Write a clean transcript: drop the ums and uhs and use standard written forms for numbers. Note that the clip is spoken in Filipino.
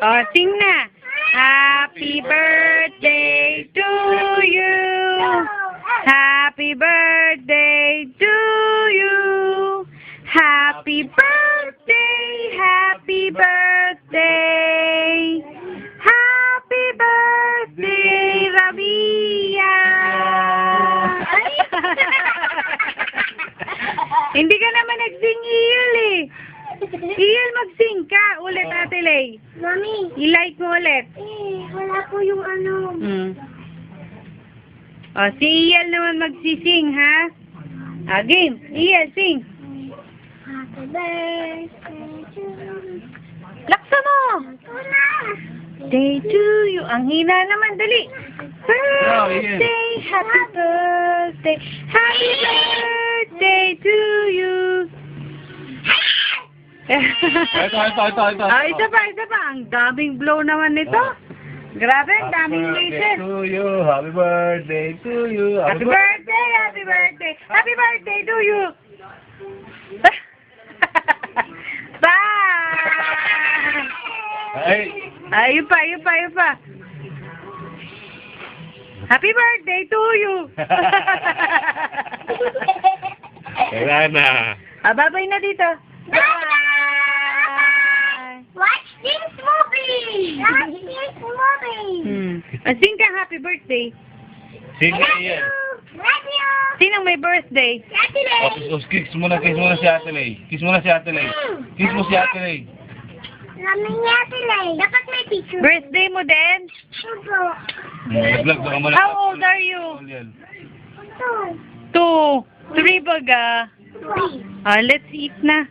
Oh, sing na. Happy birthday to you. Happy birthday to you. Happy birthday, happy birthday. Happy birthday, Rabia. Hindi ka naman nag-sing, Iyel eh. Iyel, mag-sing ka. Ulit, Ate Lay. Mami. I-like mo ulit. Wala po yung ano. O, si Iyel naman magsising, ha? Game. Iyel, sing. Happy birthday to you. Laksa mo! Una. Day to you. Ang hina naman, dali. Birthday, happy birthday. Happy birthday to you. Ito. Isa pa. Ang daming blow naman nito. Grabe, ang daming laces. To you. Happy birthday to you. Happy birthday, happy birthday. Happy birthday to you. Bye! Ay. Ayun pa. Happy birthday to you. Wala na. Babay na dito. Bye! Watch this movie. Watch this movie. Sing ka happy birthday. Sige, Ian. Love you. Sinong may birthday? Happy birthday. Kiss muna si Ate Lay. Kiss mo si Ate Lay. Mami niya sila eh. Dapat may picture. Birthday mo din? Opo. Vlog ka muna. How old are you? Ito. 2. 3 baga. Three. Let's eat na.